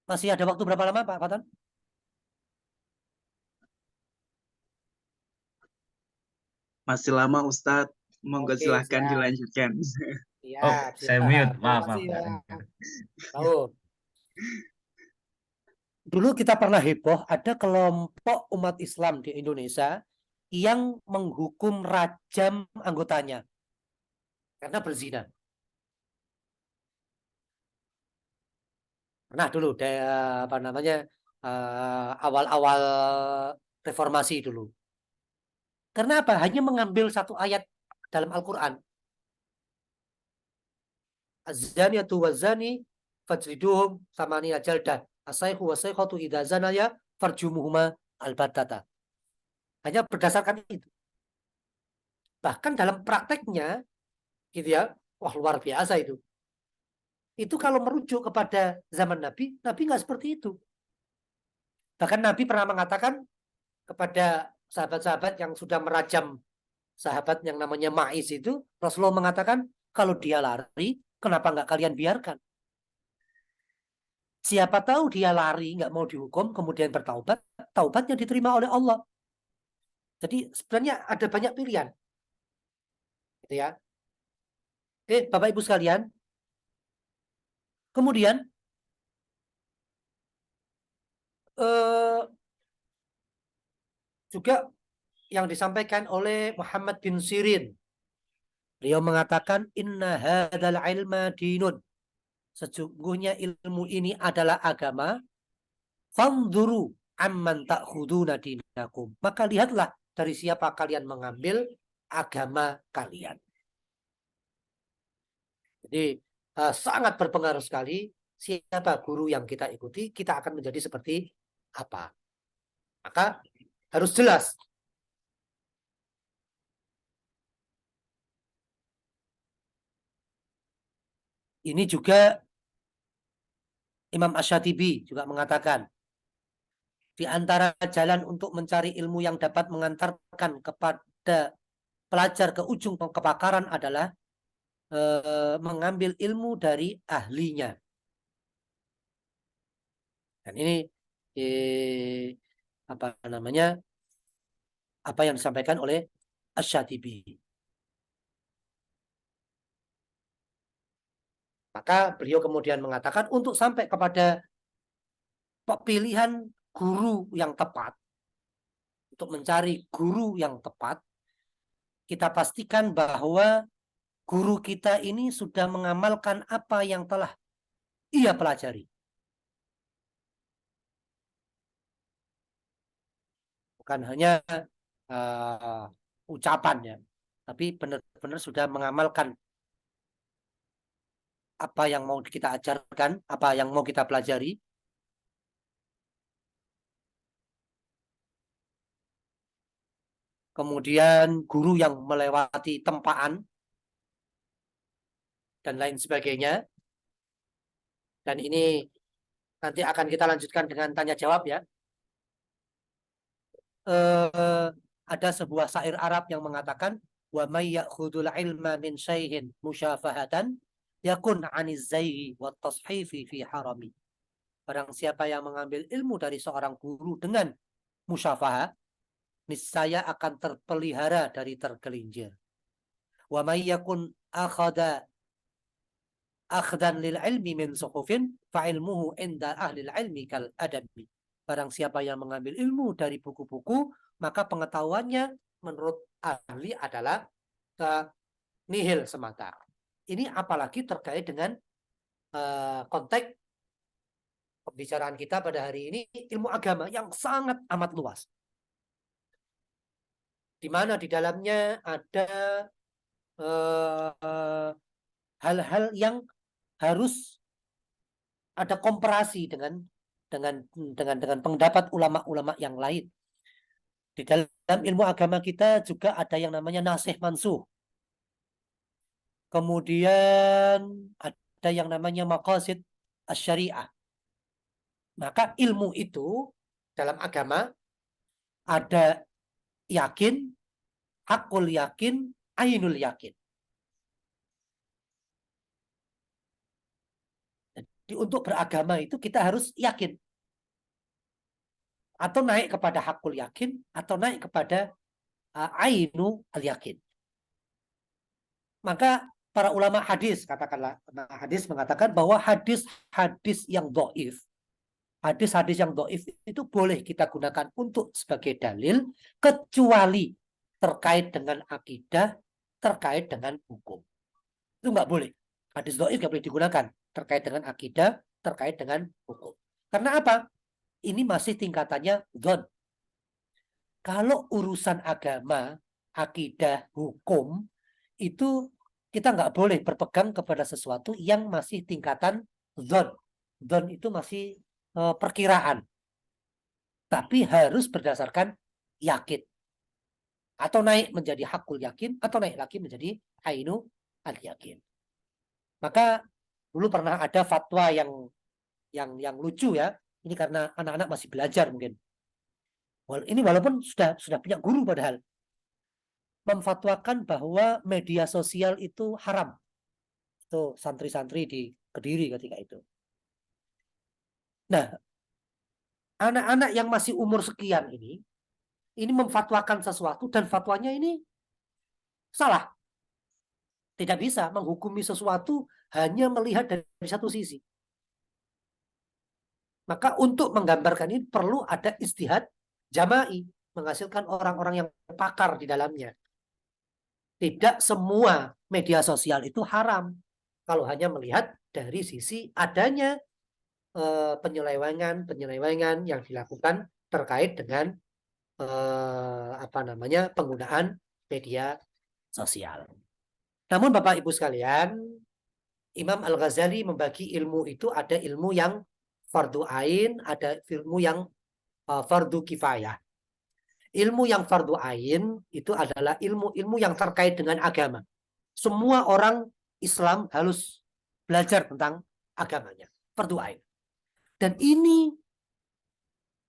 Masih ada waktu berapa lama Pak Fatan? Masih lama Ustadz, monggo Oke, silahkan siap. dilanjutkan. Oh, Siap, saya siap. mute. Terima Maaf, kasih maaf, ya. nggak dengar. Tahu. Dulu kita pernah heboh, ada kelompok umat Islam di Indonesia yang menghukum rajam anggotanya karena berzina. Pernah dulu, apa namanya, awal-awal reformasi dulu. Karena apa? Hanya mengambil satu ayat dalam Al-Quran. Az-zaniyatu waz-zani fajliduhum thamaniya jaldah. As-sayhu was-sayhatu idza zanaya farjumuhuma al-battata. Hanya berdasarkan itu. Bahkan dalam prakteknya, gitu ya, wah luar biasa itu. Itu kalau merujuk kepada zaman Nabi, Nabi nggak seperti itu. Bahkan Nabi pernah mengatakan kepada sahabat-sahabat yang sudah merajam sahabat yang namanya Ma'is itu, Rasulullah mengatakan, kalau dia lari, kenapa nggak kalian biarkan? Siapa tahu dia lari, nggak mau dihukum, kemudian bertaubat, taubatnya diterima oleh Allah. Jadi sebenarnya ada banyak pilihan. Gitu ya. Oke, Bapak Ibu sekalian. Kemudian, eh, juga yang disampaikan oleh Muhammad bin Sirin. Beliau mengatakan, inna hadal ilma dinun. Sesungguhnya ilmu ini adalah agama. Fanzuru amman ta'khuduna dinakum. Maka lihatlah dari siapa kalian mengambil agama kalian. Jadi sangat berpengaruh sekali siapa guru yang kita ikuti, kita akan menjadi seperti apa. Maka harus jelas. Ini juga Imam Ash-Shatibi juga mengatakan, di antara jalan untuk mencari ilmu yang dapat mengantarkan kepada pelajar ke ujung kepakaran adalah mengambil ilmu dari ahlinya. Dan ini apa namanya, apa yang disampaikan oleh Asy-Syatibi. Maka beliau kemudian mengatakan untuk sampai kepada pilihan guru yang tepat, untuk mencari guru yang tepat, kita pastikan bahwa guru kita ini sudah mengamalkan apa yang telah ia pelajari. Bukan hanya ucapannya, tapi benar-benar sudah mengamalkan apa yang mau kita ajarkan, apa yang mau kita pelajari. Kemudian guru yang melewati tempaan dan lain sebagainya. Dan ini nanti akan kita lanjutkan dengan tanya jawab ya. Ada sebuah syair Arab yang mengatakan, wa may ya'khudul ilma min syai'in musyafahatan yakun 'aniz zayyi wat tashifi fi harami. Barang siapa yang mengambil ilmu dari seorang guru dengan musyafahah, niscaya akan terpelihara dari tergelincir. Wa may yakun akhada akhdan lil ilmi min suhufin fa ilmuhu inda ahli ilmi kal adabi. Barang siapa yang mengambil ilmu dari buku-buku, maka pengetahuannya menurut ahli adalah nihil semata. Ini apalagi terkait dengan konteks pembicaraan kita pada hari ini, ilmu agama yang sangat amat luas. Di mana di dalamnya ada hal-hal yang harus ada komparasi dengan pendapat ulama-ulama yang lain. Di dalam ilmu agama kita juga ada yang namanya nasih mansuh. Kemudian ada yang namanya maqasid asy-syariah. Maka ilmu itu dalam agama ada yakin, hakul yakin, ainul yakin. untuk beragama itu kita harus yakin. Atau naik kepada hakul yakin, atau naik kepada ainu al-yakin. Maka para ulama hadis, katakanlah, hadis mengatakan bahwa hadis-hadis yang dhaif, hadis-hadis yang dhaif itu boleh kita gunakan untuk sebagai dalil, kecuali terkait dengan akidah, terkait dengan hukum. Itu nggak boleh. Hadis dhaif nggak boleh digunakan terkait dengan akidah, terkait dengan hukum. Karena apa? Ini masih tingkatannya dzon. Kalau urusan agama, akidah, hukum, itu kita nggak boleh berpegang kepada sesuatu yang masih tingkatan dzon. Dzon itu masih perkiraan. Tapi harus berdasarkan yakin. Atau naik menjadi hakul yakin, atau naik lagi menjadi ainu al-yakin. Maka dulu pernah ada fatwa yang lucu ya. Ini karena anak-anak masih belajar mungkin. Ini walaupun sudah punya guru padahal. Memfatwakan bahwa media sosial itu haram. Itu santri-santri di Kediri ketika itu. Nah, anak-anak yang masih umur sekian ini memfatwakan sesuatu dan fatwanya ini salah. Tidak bisa menghukumi sesuatu hanya melihat dari satu sisi. Maka untuk menggambarkan ini perlu ada istihad jama'i, menghasilkan orang-orang yang pakar di dalamnya. Tidak semua media sosial itu haram. Kalau hanya melihat dari sisi adanya penyelewengan yang dilakukan terkait dengan penggunaan media sosial. Namun Bapak Ibu sekalian, Imam Al-Ghazali membagi ilmu itu ada ilmu yang fardu ain, ada ilmu yang fardu kifayah. Ilmu yang fardu ain itu adalah ilmu-ilmu yang terkait dengan agama. Semua orang Islam harus belajar tentang agamanya. Fardu ain. Dan ini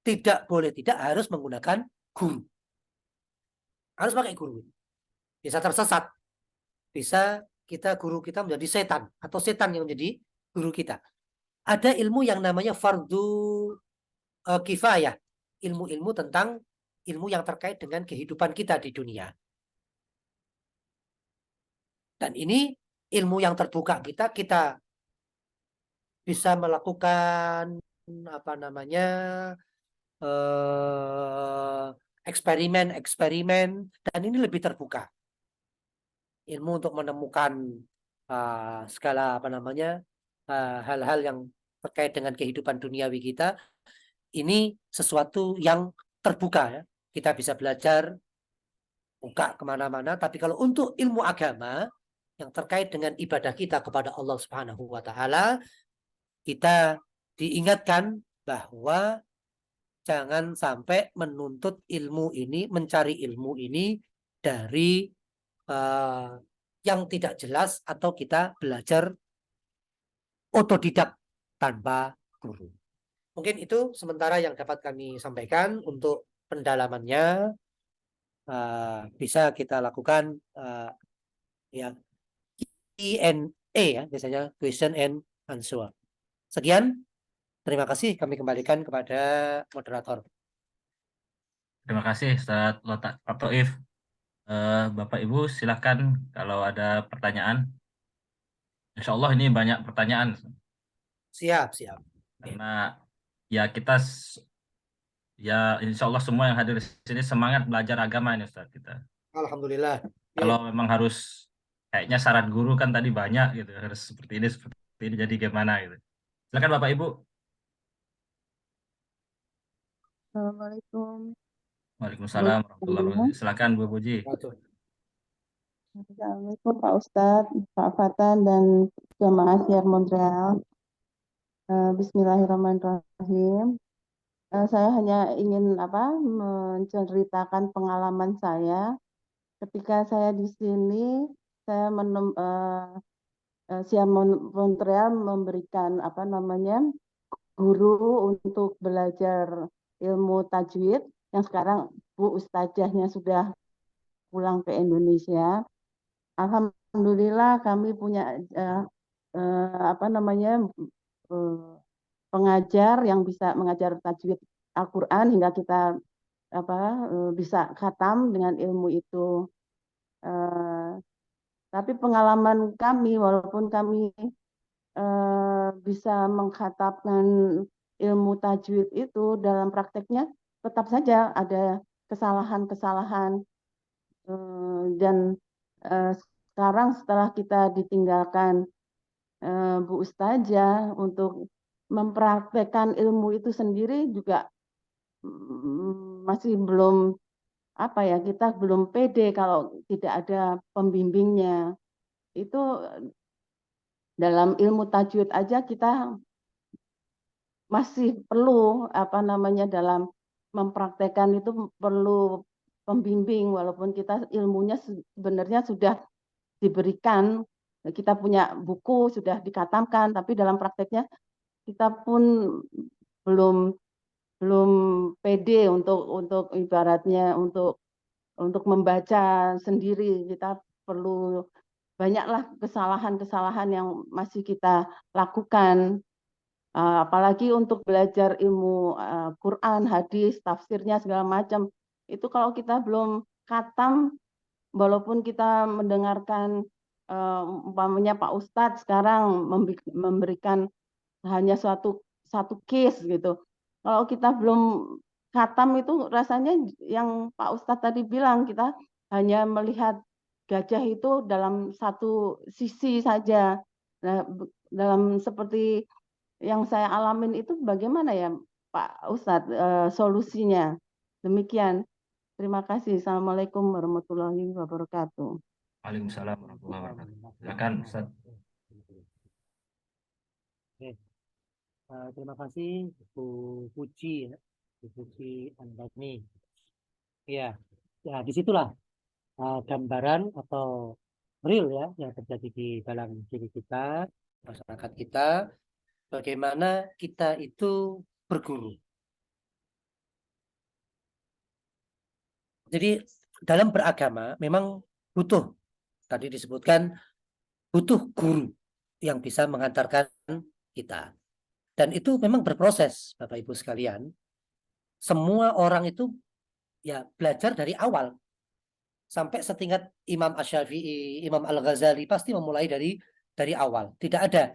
tidak harus menggunakan guru. Harus pakai guru. Bisa tersesat. Bisa guru kita menjadi setan. Atau setan yang menjadi guru kita. Ada ilmu yang namanya fardu kifayah. Ilmu-ilmu tentang ilmu yang terkait dengan kehidupan kita di dunia. Dan ini ilmu yang terbuka kita bisa melakukan eksperimen dan ini lebih terbuka. Ilmu untuk menemukan segala hal-hal yang terkait dengan kehidupan duniawi kita ini sesuatu yang terbuka ya. Kita bisa belajar buka kemana-mana. Tapi kalau untuk ilmu agama yang terkait dengan ibadah kita kepada Allah Subhanahu wa Ta'ala, kita diingatkan bahwa jangan sampai menuntut ilmu ini, mencari ilmu ini dari yang tidak jelas atau kita belajar otodidak tanpa guru. Mungkin itu sementara yang dapat kami sampaikan untuk pendalamannya. Bisa kita lakukan ya Q&A ya, biasanya question and answer. Sekian, terima kasih kami kembalikan kepada moderator. Terima kasih Ustaz Lataif. Bapak Ibu silakan kalau ada pertanyaan. Insya Allah ini banyak pertanyaan. Siap. Karena ya kita insya Allah semua yang hadir di sini semangat belajar agama ini Ustaz kita. Alhamdulillah. Kalau memang harus kayaknya syarat guru kan tadi banyak gitu, harus seperti ini jadi gimana gitu. Silakan Bapak Ibu. Assalamualaikum. Waalaikumsalam warahmatullahi wabarakatuh. Silakan Bu Puji. Assalamualaikum Pak Ustadz, Pak Fatan dan jamaah siar Montreal. Bismillahirrahmanirrahim. Saya hanya ingin menceritakan pengalaman saya ketika saya di sini. Saya siar Montreal memberikan guru untuk belajar ilmu tajwid yang sekarang Bu Ustazahnya sudah pulang ke Indonesia. Alhamdulillah kami punya eh, pengajar yang bisa mengajar tajwid Al-Quran hingga kita bisa khatam dengan ilmu itu. Eh, tapi pengalaman kami, walaupun kami bisa mengkhatamkan ilmu tajwid itu dalam prakteknya tetap saja ada kesalahan-kesalahan. Dan sekarang setelah kita ditinggalkan Bu Ustazah untuk mempraktekkan ilmu itu sendiri juga masih belum kita belum pede kalau tidak ada pembimbingnya. Itu dalam ilmu tajwid aja kita masih perlu dalam mempraktekkan itu perlu pembimbing walaupun kita ilmunya sebenarnya sudah diberikan, kita punya buku sudah dikatamkan, tapi dalam prakteknya kita pun belum belum pede untuk ibaratnya untuk membaca sendiri. Kita perlu banyaklah kesalahan-kesalahan yang masih kita lakukan. Apalagi untuk belajar ilmu Quran, hadis, tafsirnya segala macam. Itu kalau kita belum khatam, walaupun kita mendengarkan umpamanya Pak Ustadz sekarang memberikan hanya satu case gitu. Kalau kita belum khatam itu rasanya yang Pak Ustadz tadi bilang, kita hanya melihat gajah itu dalam satu sisi saja. Nah, dalam seperti yang saya alamin itu bagaimana ya Pak Ustadz solusinya? Demikian. Terima kasih. Assalamualaikum warahmatullahi wabarakatuh. Waalaikumsalam warahmatullahi wabarakatuh. Silakan Ustaz. Oke. Terima kasih Bu Puji, ya. Bu Puji Andani. Ya, ya disitulah gambaran atau real ya yang terjadi di dalam diri kita, masyarakat kita, bagaimana kita itu berguru. Jadi dalam beragama memang butuh, tadi disebutkan, butuh guru yang bisa mengantarkan kita. Dan itu memang berproses, Bapak Ibu sekalian. Semua orang itu ya belajar dari awal. Sampai setingkat Imam Asy-Syafi'i, Imam Al-Ghazali pasti memulai dari awal. Tidak ada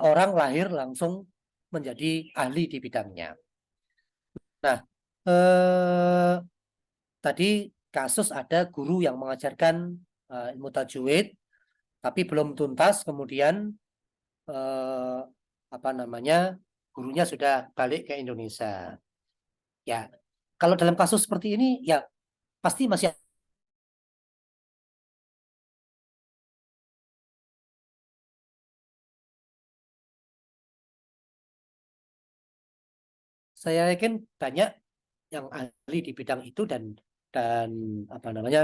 orang lahir langsung menjadi ahli di bidangnya. Nah, tadi kasus ada guru yang mengajarkan ilmu tajwid, tapi belum tuntas, kemudian gurunya sudah balik ke Indonesia. Ya, kalau dalam kasus seperti ini, ya pasti masih saya yakin banyak yang ahli di bidang itu dan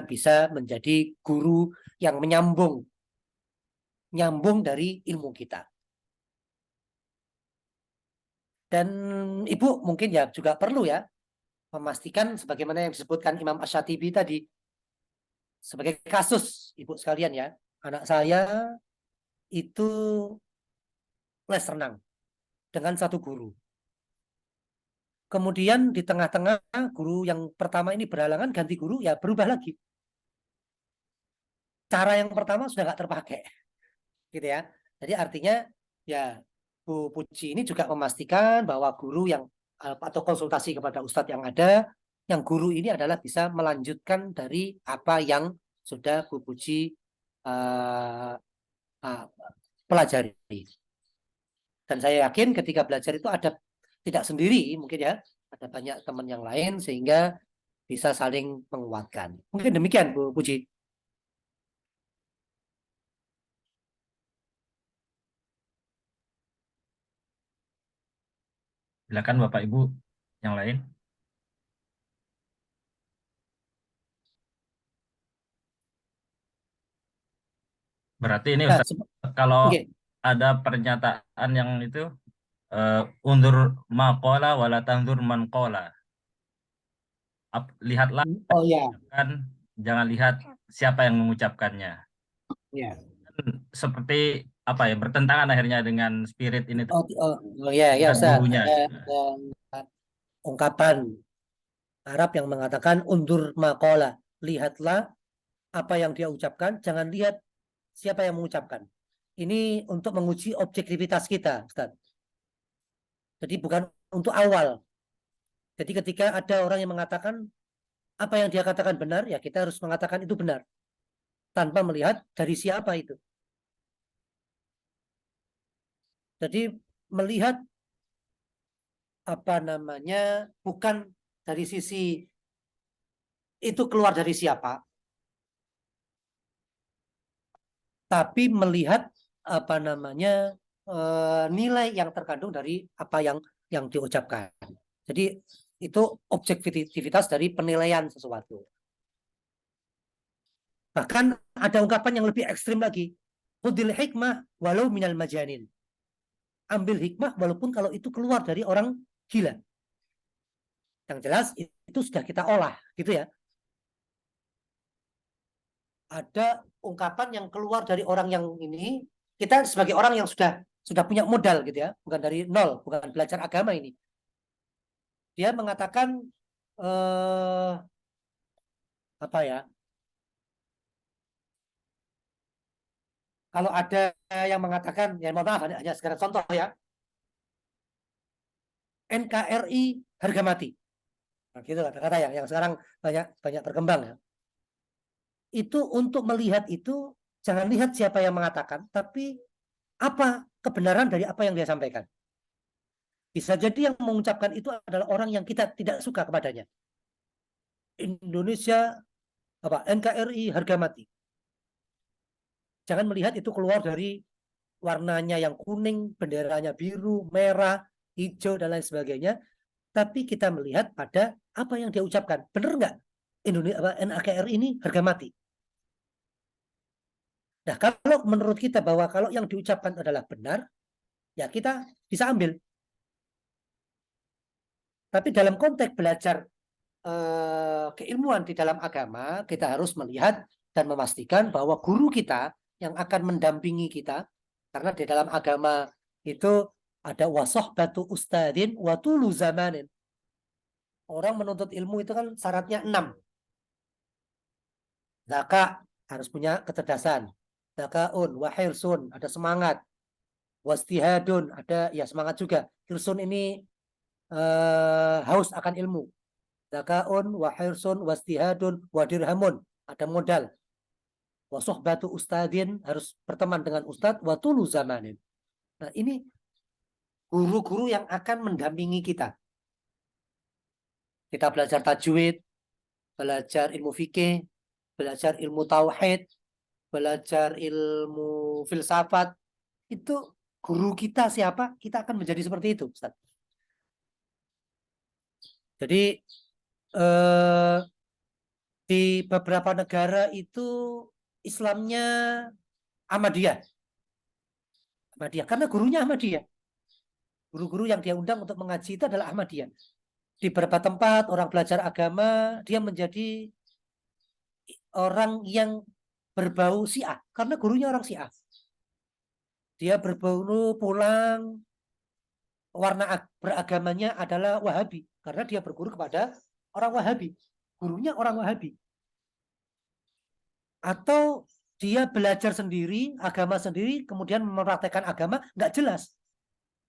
bisa menjadi guru yang nyambung dari ilmu kita. Dan Ibu mungkin ya juga perlu ya memastikan sebagaimana yang disebutkan Imam Asy-Syatibi tadi sebagai kasus Ibu sekalian ya, anak saya itu les renang dengan satu guru. Kemudian di tengah-tengah guru yang pertama ini berhalangan, ganti guru, ya berubah lagi. Cara yang pertama sudah nggak terpakai, gitu ya. Jadi artinya ya Bu Puji ini juga memastikan bahwa guru yang atau konsultasi kepada ustadz yang ada, yang guru ini adalah bisa melanjutkan dari apa yang sudah Bu Puji pelajari. Dan saya yakin ketika belajar itu ada tidak sendiri mungkin ya, ada banyak teman yang lain sehingga bisa saling menguatkan. Mungkin demikian Bu Puji. Silakan Bapak Ibu yang lain. Berarti ini Ustaz, kalau ada pernyataan yang itu undur maqala wala tandur man qala. Lihatlah, kan, jangan lihat siapa yang mengucapkannya. Ya. Seperti apa ya, bertentangan akhirnya dengan spirit ini Oh, ya dan Ustaz. gurunya. Ada ungkapan Arab yang mengatakan undur maqala, lihatlah apa yang dia ucapkan, jangan lihat siapa yang mengucapkan. Ini untuk menguji objektivitas kita, Ustaz. Jadi bukan untuk awal. Jadi ketika ada orang yang mengatakan apa yang dia katakan benar, ya kita harus mengatakan itu benar tanpa melihat dari siapa itu. Jadi melihat apa namanya bukan dari sisi itu keluar dari siapa, tapi melihat apa namanya nilai yang terkandung dari apa yang diucapkan. Jadi itu objektivitas dari penilaian sesuatu. Bahkan ada ungkapan yang lebih ekstrim lagi. Khudil hikmah walau minal majanin. Ambil hikmah walaupun kalau itu keluar dari orang gila. Yang jelas itu sudah kita olah, gitu ya. Ada ungkapan yang keluar dari orang yang ini, kita sebagai orang yang sudah punya modal gitu ya, bukan dari nol, bukan belajar agama ini. Dia mengatakan apa ya? Kalau ada yang mengatakan, ya mohon maaf hanya sekedar contoh ya, NKRI harga mati. Nah, gitu kata-kata yang sekarang banyak berkembang ya. Itu untuk melihat itu jangan lihat siapa yang mengatakan, tapi apa kebenaran dari apa yang dia sampaikan. Bisa jadi yang mengucapkan itu adalah orang yang kita tidak suka kepadanya. Indonesia apa NKRI harga mati. Jangan melihat itu keluar dari warnanya yang kuning, benderanya biru, merah, hijau dan lain sebagainya, tapi kita melihat pada apa yang dia ucapkan. Benar nggak Indonesia NKRI ini harga mati? Nah, kalau menurut kita bahwa kalau yang diucapkan adalah benar, ya kita bisa ambil. Tapi dalam konteks belajar keilmuan di dalam agama, kita harus melihat dan memastikan bahwa guru kita yang akan mendampingi kita, karena di dalam agama itu ada wasohbatu ustadin watulu zamanin. Orang menuntut ilmu itu kan syaratnya 6. Zaka harus punya kecerdasan. Zakaun, wahirsun, ada semangat. Wastihadun, ada ya semangat juga. Hirsun ini haus akan ilmu. Zakaun, wahirsun, wastihadun, wadirhamun, ada modal. Wasohbatu ustadin, harus berteman dengan ustadz, watulu zamanin. Nah ini guru-guru yang akan mendampingi kita. Kita belajar tajwid, belajar ilmu fikih, belajar ilmu tauhid, belajar ilmu filsafat, itu guru kita siapa, kita akan menjadi seperti itu, Ustaz. Jadi di beberapa negara itu Islamnya Ahmadiyah. Ahmadiyah, karena gurunya Ahmadiyah. Guru-guru yang dia undang untuk mengaji itu adalah Ahmadiyah. Di beberapa tempat orang belajar agama, dia menjadi orang yang berbau Syiah, karena gurunya orang Syiah. Dia berbau pulang, warna beragamanya adalah Wahabi, karena dia berguru kepada orang Wahabi. Gurunya orang Wahabi. Atau dia belajar sendiri, agama sendiri, kemudian mempraktekkan agama, nggak jelas.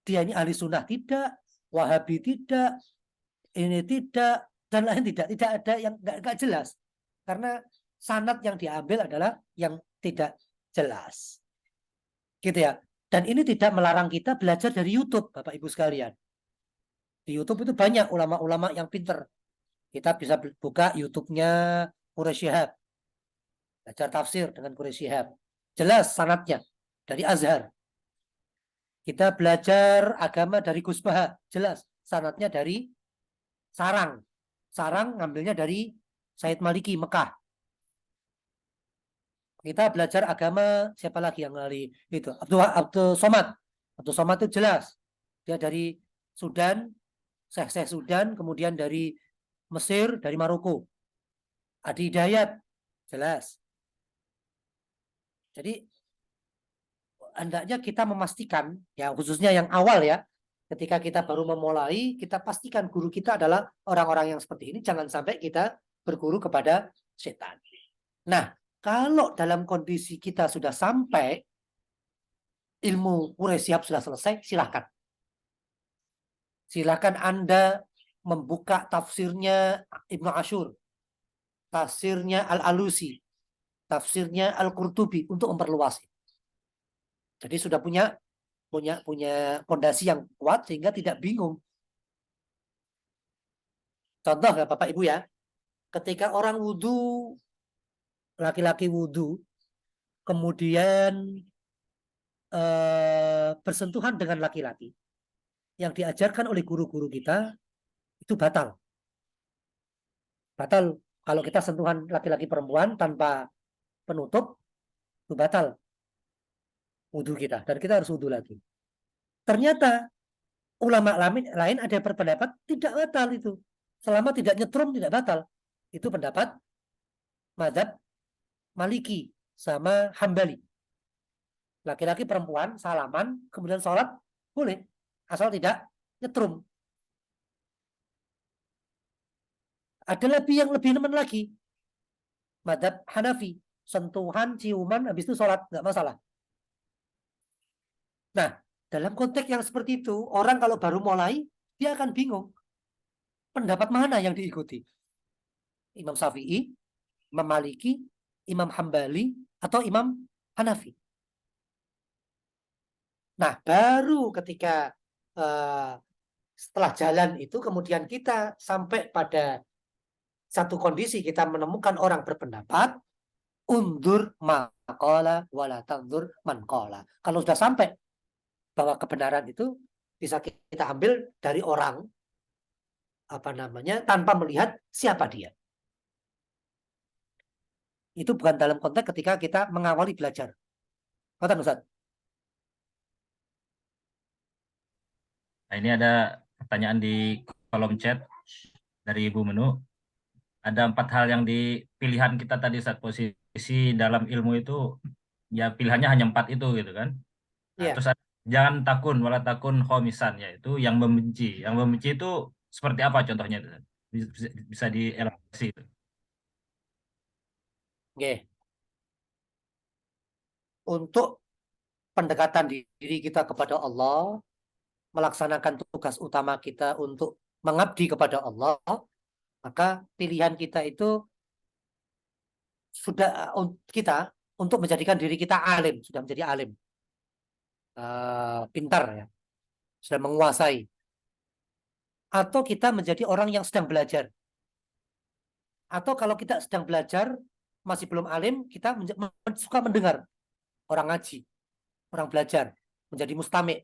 Dia ini ahli sunnah tidak, Wahabi tidak, ini tidak, dan lain tidak. Tidak ada yang nggak jelas. Karena sanad yang diambil adalah yang tidak jelas. Gitu ya. Dan ini tidak melarang kita belajar dari YouTube, Bapak Ibu sekalian. Di YouTube itu banyak ulama-ulama yang pinter. Kita bisa buka YouTube-nya Quraish Shihab. Belajar tafsir dengan Quraish Shihab. Jelas sanadnya dari Azhar. Kita belajar agama dari Gus Baha. Jelas sanadnya dari Sarang. Sarang ngambilnya dari Said Maliki, Mekah. Kita belajar agama siapa lagi yang ngali itu? Abdul Somad. Abdul Somad itu jelas. Dia dari Sudan, Syekh Sudan, kemudian dari Mesir, dari Maroko. Adi Hidayat, jelas. Jadi hendaknya kita memastikan, ya khususnya yang awal ya, ketika kita baru memulai, kita pastikan guru kita adalah orang-orang yang seperti ini, jangan sampai kita berguru kepada setan. Nah, kalau dalam kondisi kita sudah sampai, ilmu Quraisy Shihab sudah selesai, silahkan. Silahkan Anda membuka tafsirnya Ibnu Ashur, tafsirnya Al-Alusi, tafsirnya Al-Qurtubi untuk memperluas. Jadi sudah punya fondasi yang kuat sehingga tidak bingung. Contoh ya Bapak Ibu ya, ketika orang wudhu, laki-laki wudhu, kemudian bersentuhan dengan laki-laki, yang diajarkan oleh guru-guru kita itu batal. Batal kalau kita sentuhan laki-laki perempuan tanpa penutup, itu batal wudhu kita, dan kita harus wudhu lagi. Ternyata ulama lain ada berpendapat tidak batal itu, selama tidak nyetrum tidak batal. Itu pendapat mazhab Maliki sama Hambali. Laki-laki perempuan salaman kemudian sholat boleh asal tidak nyetrum. Ada yang lebih nemen lagi, mazhab Hanafi, sentuhan ciuman habis itu sholat nggak masalah. Nah, dalam konteks yang seperti itu, orang kalau baru mulai, dia akan bingung. Pendapat mana yang diikuti? Imam Syafi'i, Imam Maliki, Imam Hambali, atau Imam Hanafi? Nah, baru ketika setelah jalan itu, kemudian kita sampai pada satu kondisi, kita menemukan orang berpendapat, undur maqala wala tanzur man qala. Kalau sudah sampai bahwa kebenaran itu bisa kita ambil dari orang tanpa melihat siapa dia. Itu bukan dalam konteks ketika kita mengawali belajar. Kata Ustaz. Nah, ini ada pertanyaan di kolom chat dari Ibu Menu. Ada 4 hal yang di pilihan kita tadi saat posisi dalam ilmu itu, ya pilihannya hanya 4 itu gitu kan. Nah, terus jangan takun wala takun khomisan, yaitu yang membenci. Yang membenci itu seperti apa contohnya? Bisa dielaborasi. Oke. Untuk pendekatan diri kita kepada Allah, melaksanakan tugas utama kita untuk mengabdi kepada Allah, maka pilihan kita itu sudah kita untuk menjadikan diri kita alim, sudah menjadi alim, pintar ya, sudah menguasai, atau kita menjadi orang yang sedang belajar, atau kalau kita sedang belajar masih belum alim, kita suka mendengar orang ngaji, orang belajar, menjadi mustami'.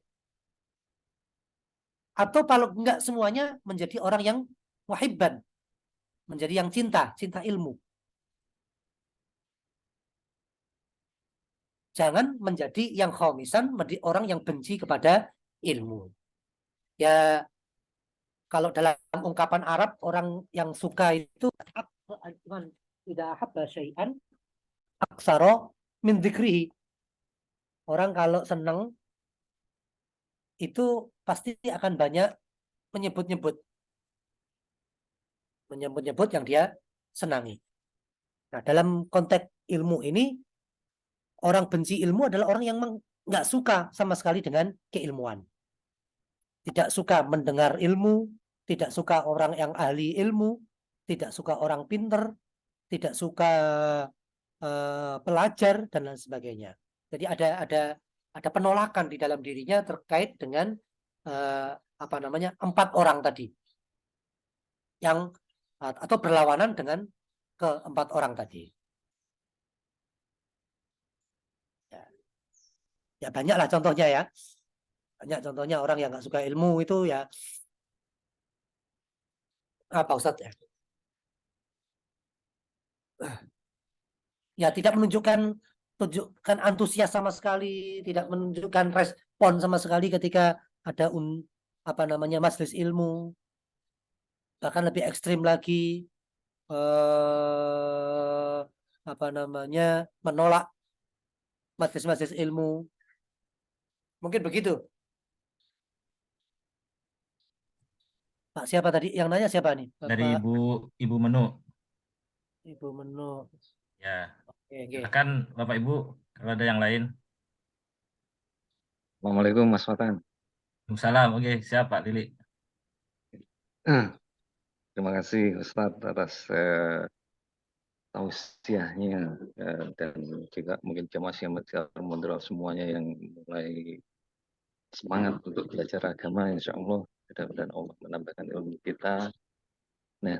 Atau kalau enggak semuanya menjadi orang yang muhibban, menjadi yang cinta ilmu. Jangan menjadi yang khomisan, menjadi orang yang benci kepada ilmu. Ya, kalau dalam ungkapan Arab, orang yang suka itu tidak habba syai'an aksara min dzikrihi. Orang kalau senang itu pasti akan banyak menyebut-nyebut yang dia senangi. Nah, dalam konteks ilmu ini, orang benci ilmu adalah orang yang nggak suka sama sekali dengan keilmuan. Tidak suka mendengar ilmu, tidak suka orang yang ahli ilmu, tidak suka orang pinter, tidak suka pelajar, dan lain sebagainya. Jadi ada penolakan di dalam dirinya terkait dengan 4 orang tadi, yang atau berlawanan dengan ke-4 orang tadi. Ya banyaklah contohnya ya. Banyak contohnya orang yang nggak suka ilmu itu ya. Pak Ustadz ya. Ya tidak menunjukkan antusias sama sekali, tidak menunjukkan respon sama sekali ketika ada majelis ilmu. Bahkan lebih ekstrim lagi, menolak majelis ilmu. Mungkin begitu. Pak siapa tadi? Yang nanya siapa nih? Dari Bapak Ibu Menu. Ibu Menu. Ya, Oke, oke. silakan Bapak Ibu kalau ada yang lain. Assalamualaikum Mas Fatan. Waalaikumsalam. Oke, siap Pak Lili. Terima kasih Ustadz atas tausiahnya dan juga mungkin jamaah yang moderat semuanya yang mulai semangat untuk belajar agama, insya Allah mudah-mudahan Allah menambahkan ilmu kita. Nah,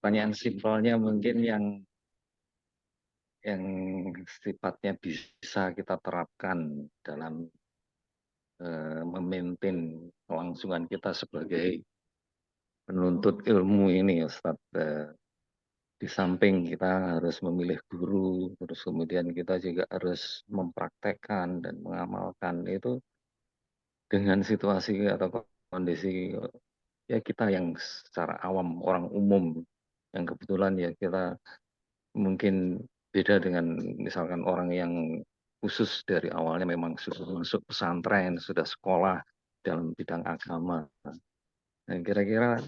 pertanyaan simpelnya mungkin yang sifatnya bisa kita terapkan dalam memaintain kelangsungan kita sebagai penuntut ilmu ini, Ustadz. Di samping kita harus memilih guru, terus kemudian kita juga harus mempraktekkan dan mengamalkan itu dengan situasi atau kondisi ya kita yang secara awam orang umum yang kebetulan ya kita mungkin beda dengan misalkan orang yang khusus dari awalnya memang sudah masuk pesantren, sudah sekolah dalam bidang agama. Nah, kira-kira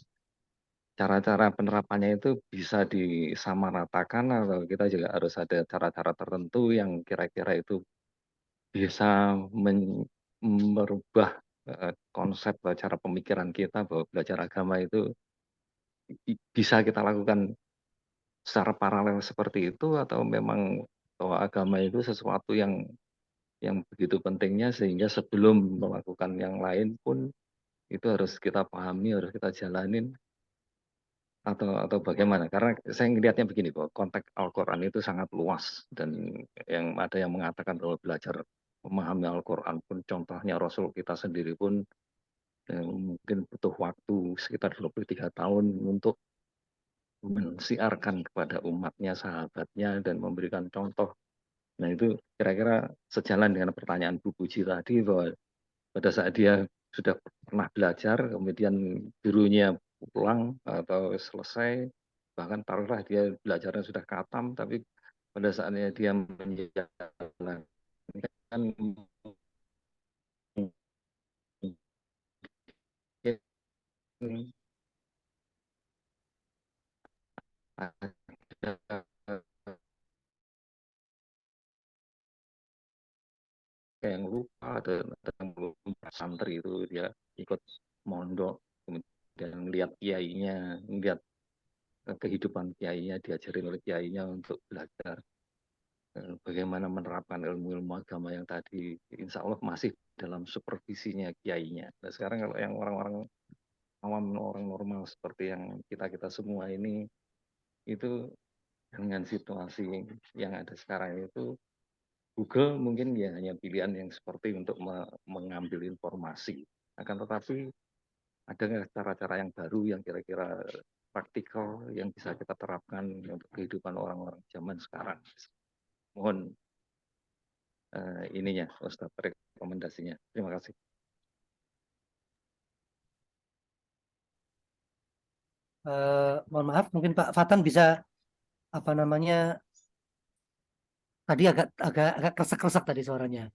cara-cara penerapannya itu bisa disamaratakan atau kita juga harus ada cara-cara tertentu yang kira-kira itu bisa merubah konsep atau cara pemikiran kita bahwa belajar agama itu bisa kita lakukan secara paralel seperti itu atau memang bahwa agama itu sesuatu yang begitu pentingnya sehingga sebelum melakukan yang lain pun itu harus kita pahami, harus kita jalanin atau bagaimana? Karena saya ngelihatnya begini bahwa konteks Al-Quran itu sangat luas dan yang ada yang mengatakan bahwa belajar memahami Al-Quran pun contohnya Rasul kita sendiri pun mungkin butuh waktu sekitar 23 tahun untuk mensiarkan kepada umatnya, sahabatnya dan memberikan contoh. Nah itu kira-kira sejalan dengan pertanyaan Bu Puji tadi bahwa pada saat dia sudah pernah belajar, kemudian gurunya pulang atau selesai, bahkan taruhlah dia belajarnya sudah khatam, tapi pada saatnya dia menjalankan yang lupa ada yang belum santri itu dia ikut mondok kemudian melihat kiainya, melihat kehidupan kiainya, diajarin oleh kiainya untuk belajar bagaimana menerapkan ilmu-ilmu agama yang tadi insya Allah masih dalam supervisinya kiainya. Nah sekarang kalau yang orang-orang awam, orang normal seperti yang kita semua ini itu dengan situasi yang ada sekarang itu Google mungkin ya hanya pilihan yang seperti untuk mengambil informasi. Akan tetapi ada nggak cara-cara yang baru yang kira-kira praktikal yang bisa kita terapkan untuk kehidupan orang-orang zaman sekarang? Mohon ininya, Ustaz, rekomendasinya. Terima kasih. Mohon maaf, mungkin Pak Fatan bisa apa namanya tadi agak kresek-kresek tadi suaranya.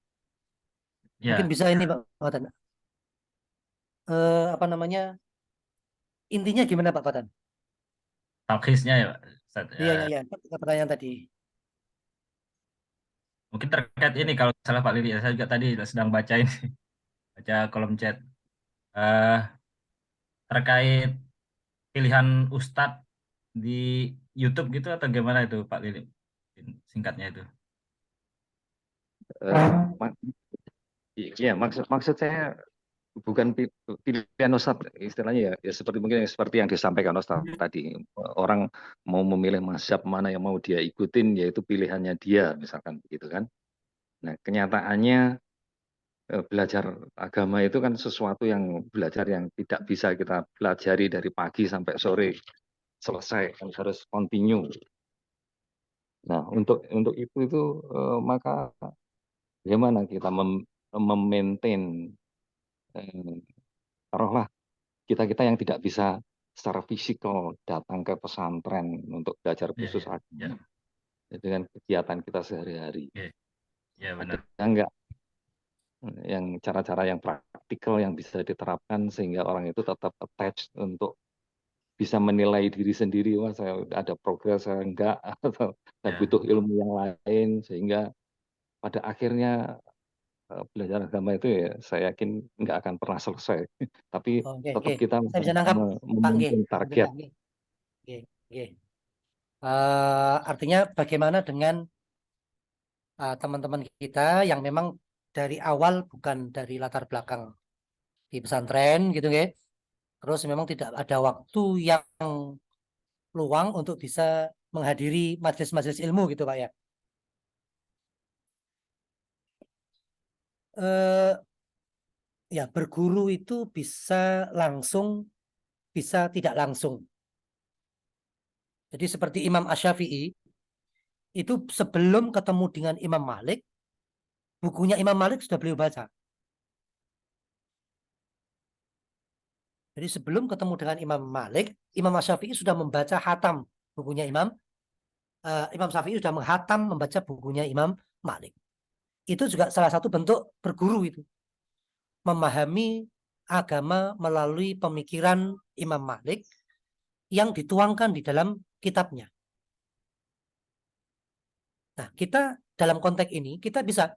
Mungkin Ya, bisa ini Pak Fatan. Apa namanya intinya gimana Pak Fatan? talkisnya ya, Ustaz. Ya, Iya, iya, iya. Pertanyaan tadi. mungkin terkait ini kalau salah Pak Lili, saya juga tadi sedang baca ini, baca kolom chat. Eh, Terkait pilihan Ustadz di YouTube gitu atau gimana itu Pak Lili? Singkatnya itu. Iya, maksud saya bukan pilihan Ustaz istilahnya ya seperti mungkin seperti yang disampaikan Ustaz tadi, orang mau memilih mazhab mana yang mau dia ikutin yaitu pilihannya dia misalkan begitu kan. Nah kenyataannya belajar agama itu kan sesuatu yang belajar yang tidak bisa kita pelajari dari pagi sampai sore selesai, kan harus continue. Nah untuk itu maka bagaimana kita memaintain taruhlah kita yang tidak bisa secara fisikal datang ke pesantren untuk belajar Iya, khusus iya, iya. agama dengan kegiatan kita sehari-hari. Oke. Ya Ada benar. enggak yang cara-cara yang praktikal yang bisa diterapkan sehingga orang itu tetap attached untuk bisa menilai diri sendiri, wah saya ada progres saya enggak, atau saya Ya. butuh ilmu yang lain, sehingga pada akhirnya belajar agama itu ya saya yakin nggak akan pernah selesai. Tapi Oke, tetap oke. kita Saya bisa nangkap, Pak. memiliki target. Alhamdulillah. Oke, oke. Artinya bagaimana dengan teman-teman kita yang memang dari awal bukan dari latar belakang di pesantren gitu ya. Terus memang tidak ada waktu yang luang untuk bisa menghadiri majelis-majelis ilmu gitu Pak ya. Ya berguru itu bisa langsung, bisa tidak langsung. Jadi seperti Imam Asy-Syafi'i itu sebelum ketemu dengan Imam Malik, bukunya Imam Malik sudah beliau baca. Jadi sebelum ketemu dengan Imam Malik, Imam Asy-Syafi'i sudah membaca hatam bukunya Imam Syafi'i sudah menghatam membaca bukunya Imam Malik. Itu juga salah satu bentuk berguru itu. Memahami agama melalui pemikiran Imam Malik yang dituangkan di dalam kitabnya. Nah, kita dalam konteks ini, kita bisa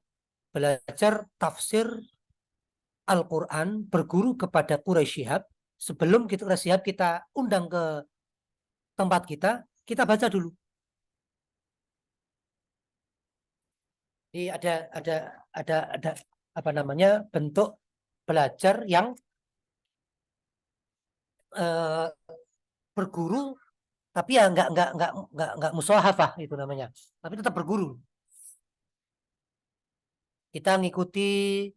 belajar tafsir Al-Quran, berguru kepada Quraisy Shihab. Sebelum Quraisy Shihab kita undang ke tempat kita baca dulu. Jadi ada apa namanya bentuk belajar yang berguru tapi ya nggak musolahafah itu namanya, tapi tetap berguru. Kita ngikuti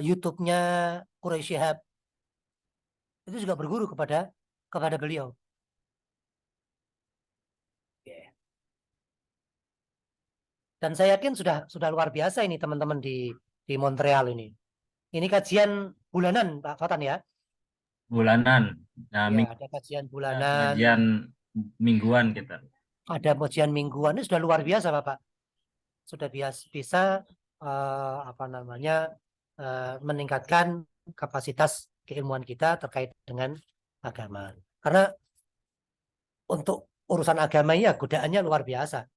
YouTube-nya Quraisy Shihab, itu juga berguru kepada beliau. Dan saya yakin sudah luar biasa ini teman-teman di Montreal ini. Ini kajian bulanan Pak Fatan ya. Bulanan. Nah, Ya, ada kajian bulanan. pengajian mingguan kita. Ada kajian mingguan, ini sudah luar biasa Bapak. Sudah bisa apa namanya meningkatkan kapasitas keilmuan kita terkait dengan agama. Karena untuk urusan agama ya godaannya luar biasa.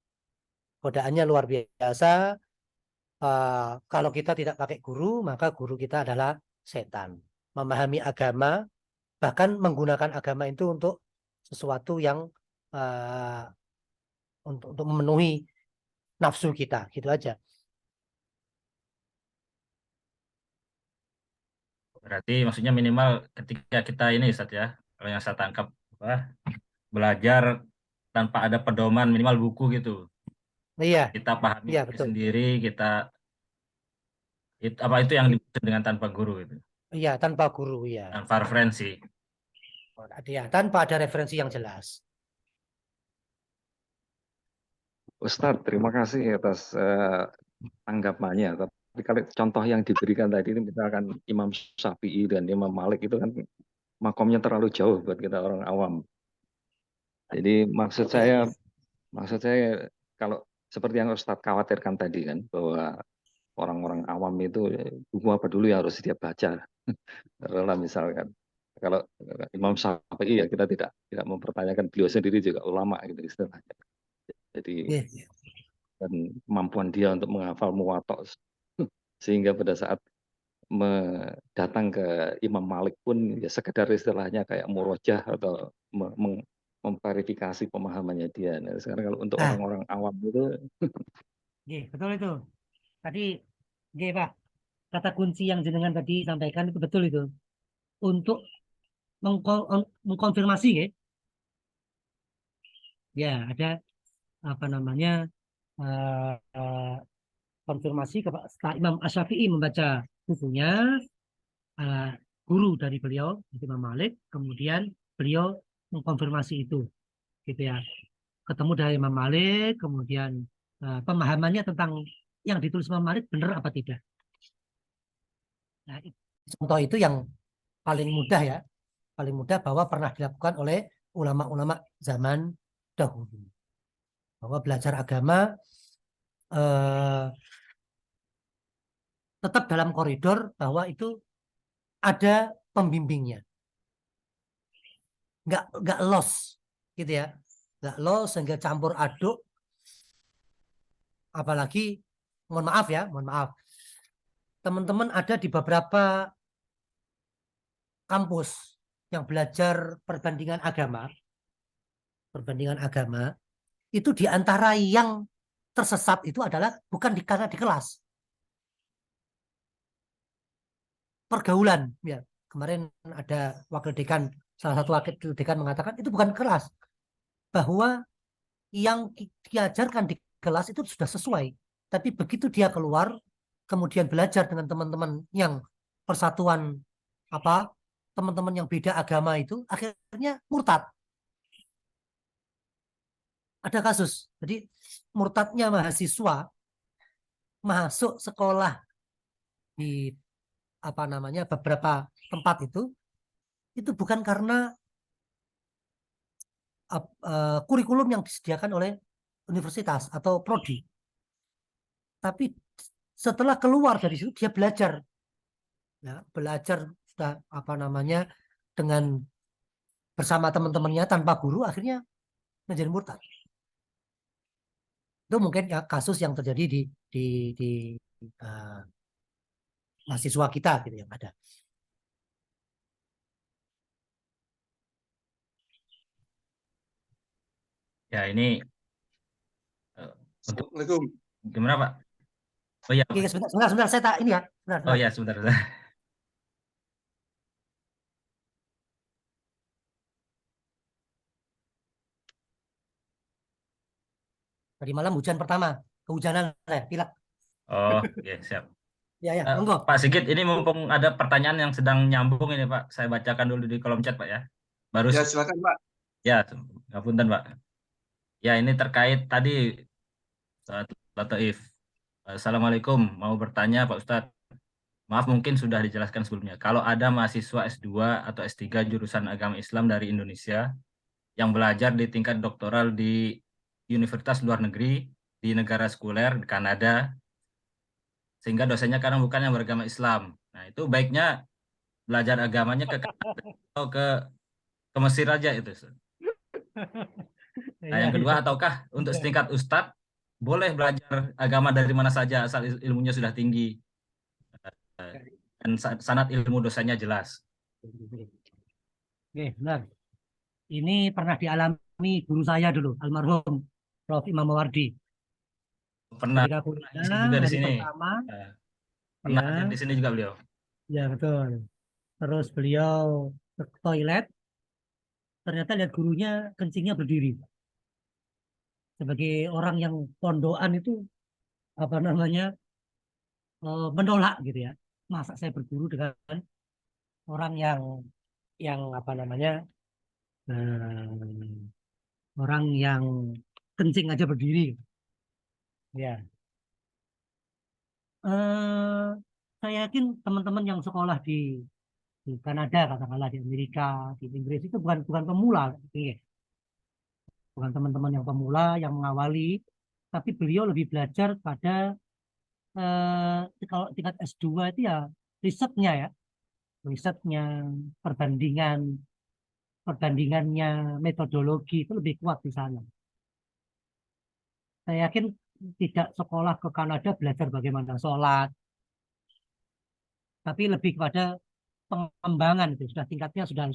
Godaannya luar biasa. Kalau kita tidak pakai guru, maka guru kita adalah setan. Memahami agama, bahkan menggunakan agama itu untuk sesuatu yang untuk memenuhi nafsu kita, gitu aja. Berarti maksudnya minimal ketika kita ini Ustaz ya, kalau yang saya tangkap belajar tanpa ada pedoman minimal buku gitu. Iya, Kita pahami iya betul. sendiri, itu yang dimaksud dengan tanpa guru itu. Iya, tanpa guru ya. Tanpa referensi. Ya, tanpa ada referensi yang jelas. Ustadz, terima kasih atas tanggapannya. Tapi kalau contoh yang diberikan tadi ini misalkan Imam Syafi'i dan Imam Malik itu kan makomnya terlalu jauh buat kita orang awam. Jadi maksud saya kalau seperti yang Ustadz khawatirkan tadi kan bahwa orang-orang awam itu buku apa dulu yang harus dia baca. Karena misalkan kalau Imam Syafi'i ya kita tidak mempertanyakan, beliau sendiri juga ulama gitu istilahnya. Jadi dan kemampuan dia untuk menghafal muwatta sehingga pada saat datang ke Imam Malik pun ya sekedar istilahnya kayak murojah atau memverifikasi pemahamannya dia. Nah, sekarang kalau untuk orang-orang awam itu betul itu. Tadi Pak, kata kunci yang jenengan tadi sampaikan itu betul itu. Untuk mengkonfirmasi ya ada apa namanya konfirmasi kepada Imam Asy-Syafi'i membaca bukunya, guru dari beliau Imam Malik, kemudian beliau mengkonfirmasi itu gitu ya, ketemu dari Imam Malik, kemudian pemahamannya tentang yang ditulis Imam Malik benar apa tidak. Nah, contoh itu yang paling mudah ya, paling mudah bahwa pernah dilakukan oleh ulama-ulama zaman dahulu, bahwa belajar agama tetap dalam koridor bahwa itu ada pembimbingnya, nggak los gitu ya, nggak los sehingga campur aduk. Apalagi mohon maaf teman-teman ada di beberapa kampus yang belajar perbandingan agama itu di antara yang tersesat itu adalah bukan karena di kelas, pergaulan ya. Kemarin ada salah satu wakil dekan mengatakan itu bukan kelas, bahwa yang diajarkan di kelas itu sudah sesuai, tapi begitu dia keluar kemudian belajar dengan teman-teman yang persatuan teman-teman yang beda agama itu akhirnya murtad. Ada kasus, jadi murtadnya mahasiswa masuk sekolah di beberapa tempat itu bukan karena kurikulum yang disediakan oleh universitas atau prodi, tapi setelah keluar dari situ dia belajar sudah dengan bersama teman-temannya tanpa guru, akhirnya menjadi murtad. Itu mungkin ya kasus yang terjadi di mahasiswa kita gitu yang ada. Ya ini untuk Assalamualaikum. gimana Pak? Oh iya, Oke, sebentar saya ini ya. oh iya sebentar. Tadi malam hujan pertama, kehujanan saya pilek. Oh iya siap. Ya, monggo. Pak Sigit, ini mumpung ada pertanyaan yang sedang nyambung ini Pak, saya bacakan dulu di kolom chat Pak ya. Baru Ya, silakan Pak. ya, ngapunten Pak. Ya ini terkait tadi Ustadz Lataif. Assalamualaikum, mau bertanya Pak Ustadz. Maaf mungkin sudah dijelaskan sebelumnya. Kalau ada mahasiswa S2 atau S3 jurusan agama Islam dari Indonesia yang belajar di tingkat doktoral di universitas luar negeri, di negara sekuler, di Kanada, sehingga dosennya kadang bukan yang beragama Islam. Nah itu baiknya belajar agamanya ke Kanada atau ke Mesir aja itu. Nah yang kedua, ataukah untuk setingkat Ustadz, boleh belajar agama dari mana saja asal ilmunya sudah tinggi dan sanad ilmu dosanya jelas. Oke, benar. Ini pernah dialami guru saya dulu, almarhum Prof. Imam Mawardi. Pernah Ketika kuliah juga di hari sini. pertama, Pernah ya, hadir di sini juga beliau. ya betul. Terus beliau ke toilet, ternyata lihat gurunya kencingnya berdiri. Sebagai orang yang pondokan itu menolak gitu ya. Masa saya berguru dengan orang yang orang yang kencing aja berdiri. Ya. Saya yakin teman-teman yang sekolah di Kanada, katakanlah di Amerika, di Inggris itu bukan pemula, bukan teman-teman yang pemula yang mengawali, tapi beliau lebih belajar pada kalau tingkat S2 itu ya risetnya, perbandingannya, metodologi itu lebih kuat di sana. Saya yakin tidak sekolah ke Kanada belajar bagaimana sholat, tapi lebih kepada pengembangan itu tingkatnya sudah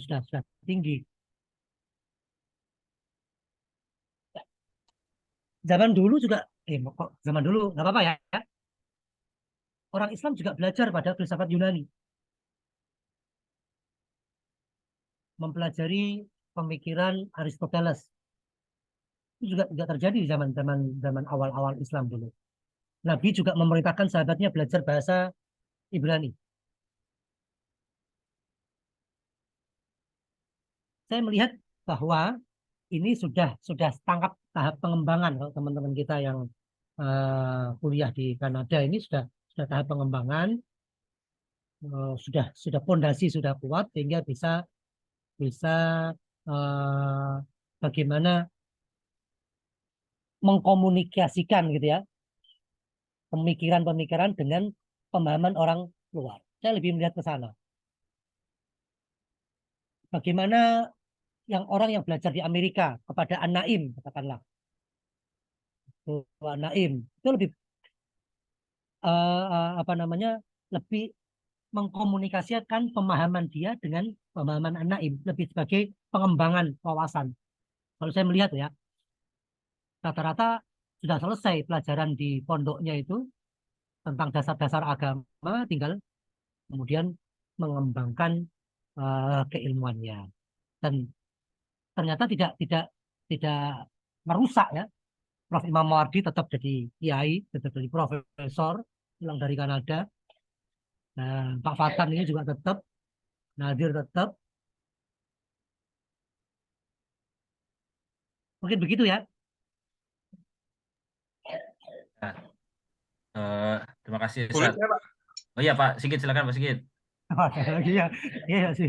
tinggi. Zaman dulu juga zaman dulu nggak apa-apa ya. Orang Islam juga belajar pada filsafat Yunani, mempelajari pemikiran Aristoteles. Itu juga terjadi di zaman awal-awal Islam dulu. Nabi juga memerintahkan sahabatnya belajar bahasa Ibrani. Saya melihat bahwa ini sudah tangkap tahap pengembangan. Kalau teman-teman kita yang kuliah di Kanada ini sudah tahap pengembangan, sudah fondasi sudah kuat sehingga bisa bagaimana mengkomunikasikan gitu ya pemikiran-pemikiran dengan pemahaman orang luar. Saya lebih melihat ke sana. Bagaimana yang orang yang belajar di Amerika kepada An-Naim, katakanlah. An-Naim itu lebih apa namanya, lebih mengkomunikasikan pemahaman dia dengan pemahaman An-Naim, lebih sebagai pengembangan wawasan. Kalau saya melihat ya, rata-rata sudah selesai pelajaran di pondoknya itu tentang dasar-dasar agama, tinggal kemudian mengembangkan keilmuannya. Dan ternyata tidak merusak ya. Prof. Imam Mawardi tetap jadi kiai, tetap jadi profesor, pulang dari Kanada. Nah, Pak Fatan ini juga tetap, Nadir tetap. Mungkin begitu ya. Nah, terima kasih Boleh Ustaz. saya, Pak? Oh iya Pak Sigit, silakan Pak Sigit. Iya, iya sih.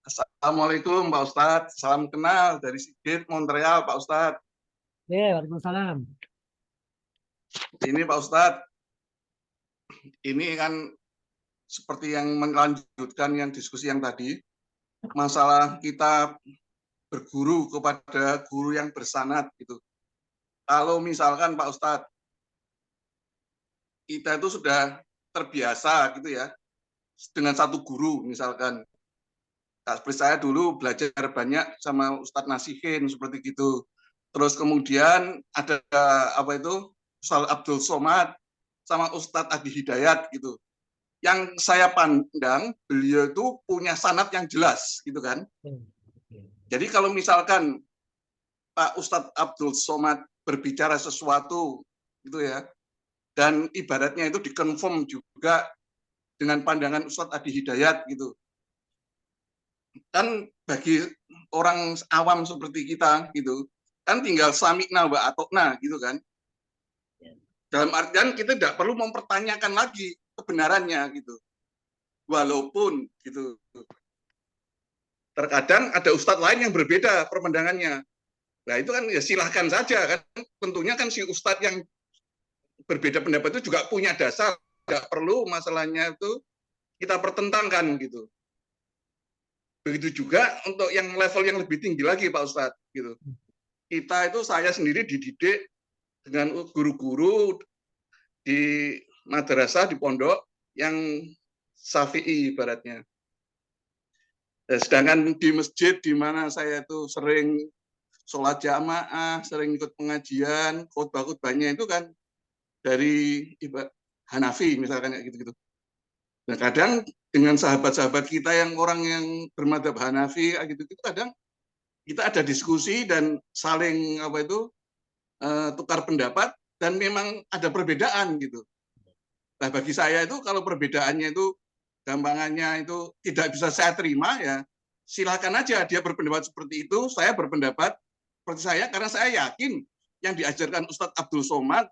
Assalamualaikum Pak Ustadz. Salam kenal dari Sigit, Montreal Pak Ustadz. Iya, waalaikumsalam. Ini Pak Ustadz, ini kan seperti yang melanjutkan yang diskusi yang tadi, masalah kita berguru kepada guru yang bersanad gitu. Kalau misalkan Pak Ustadz, kita itu sudah terbiasa gitu ya, dengan satu guru misalkan. Seperti saya dulu belajar banyak sama Ustadz Nasihin seperti gitu. Terus kemudian ada apa itu Ustadz Abdul Somad sama Ustadz Adi Hidayat gitu. Yang saya pandang beliau itu punya sanad yang jelas gitu kan. Jadi kalau misalkan Pak Ustadz Abdul Somad berbicara sesuatu gitu ya, dan ibaratnya itu dikonfirm juga dengan pandangan Ustadz Adi Hidayat gitu. Kan bagi orang awam seperti kita gitu, kan tinggal samikna wa atokna gitu kan. Dalam artian kita tidak perlu mempertanyakan lagi kebenarannya gitu. Walaupun gitu. Terkadang ada ustadz lain yang berbeda perpandangannya. Nah itu kan ya silahkan saja kan. Tentunya kan si ustadz yang berbeda pendapat itu juga punya dasar. Tidak perlu masalahnya itu kita pertentangkan gitu. Begitu juga untuk yang level yang lebih tinggi lagi Pak Ustadz gitu. Kita itu saya sendiri dididik dengan guru-guru di madrasah di pondok yang Syafi'i ibaratnya. Sedangkan di masjid di mana saya itu sering sholat jamaah, sering ikut pengajian, khutbah-khutbahnya itu kan dari Hanafi misalkan kayak gitu-gitu. Nah kadang dengan sahabat-sahabat kita yang orang yang bermadzhab Hanafi gitu-gitu kadang kita ada diskusi dan saling apa itu tukar pendapat dan memang ada perbedaan gitu. Nah bagi saya itu kalau perbedaannya itu gampangannya itu tidak bisa saya terima ya silakan aja dia berpendapat seperti itu, saya berpendapat seperti saya karena saya yakin yang diajarkan Ustadz Abdul Somad,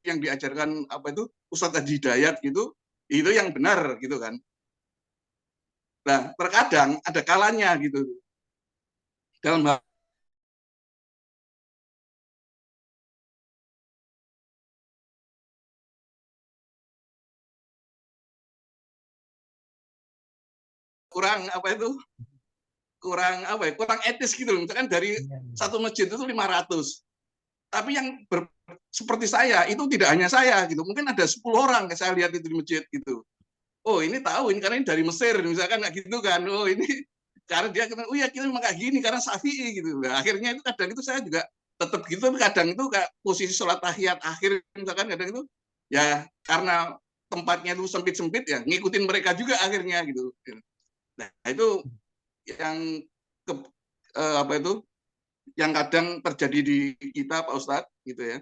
yang diajarkan apa itu Ustadz Adi Hidayat gitu, itu yang benar gitu kan. Nah, terkadang ada kalanya gitu. Dalam hal kurang apa itu? Kurang etis gitu. Misalkan dari satu masjid itu 500. Tapi yang seperti saya itu tidak hanya saya gitu. Mungkin ada 10 orang saya lihat itu di masjid gitu. Oh ini tahu ini karena ini dari Mesir misalkan kayak gitu kan. Oh ini karena dia kata, oh ya kita memang kayak gini karena Syafi'i gitu. Nah, akhirnya itu kadang itu saya juga tetap gitu. Tapi kadang itu kayak posisi sholat tahiyat akhir misalkan kadang itu ya karena tempatnya itu sempit-sempit ya ngikutin mereka juga akhirnya gitu. Nah itu yang apa itu yang kadang terjadi di kita Pak Ustadz gitu ya.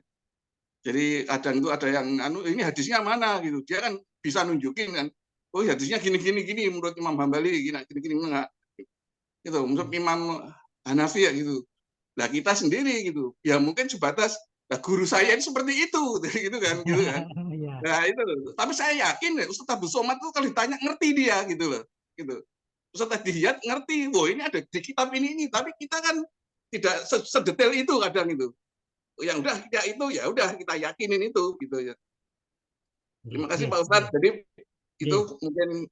Jadi kadang itu ada yang ini hadisnya mana gitu. Dia kan bisa nunjukin kan. Oh hadisnya gini menurut Imam Hambali gini enggak. Gitu. Menurut Imam Hanafi ya gitu. Nah kita sendiri gitu. Ya mungkin sebatas guru saya ini seperti itu gitu kan. Nah itu. Tapi saya yakin ya Ustadz Abdul Somad itu kalau ditanya ngerti dia gitu loh. Gitu. Ustadz Adi Hidayat ngerti. Wah ini ada di kitab ini. Tapi kita kan tidak sedetail itu kadang itu. Yang udah ya itu ya udah kita yakinin itu gitu ya. Terima kasih Oke, Pak Ustadz. Jadi itu mungkin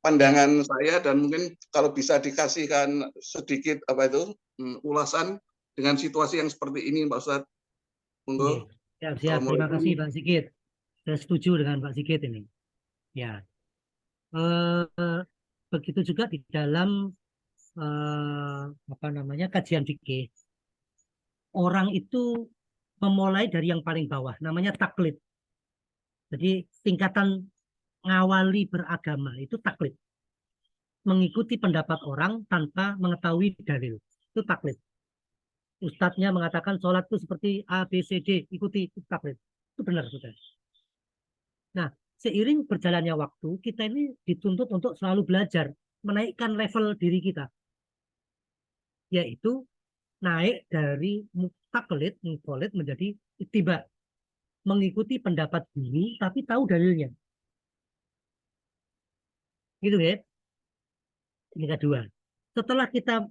pandangan saya, dan mungkin kalau bisa dikasihkan sedikit ulasan dengan situasi yang seperti ini Pak Ustadz. Monggo. Siap, siap. Terima kasih Pak Sigit. Saya setuju dengan Pak Sigit ini. Ya. Begitu juga di dalam kajian fikih. Orang itu memulai dari yang paling bawah, namanya taklid. Jadi tingkatan ngawali beragama itu taklid. Mengikuti pendapat orang tanpa mengetahui dalil. Itu taklid. Ustadznya mengatakan sholat itu seperti A, B, C, D. Ikuti, itu taklid. Itu benar, saudara. Nah, seiring berjalannya waktu, kita ini dituntut untuk selalu belajar, menaikkan level diri kita. Yaitu naik dari taklid, muqallid menjadi ittiba. Mengikuti pendapat guru, tapi tahu dalilnya. Gitu ya. Ini kedua. Setelah kita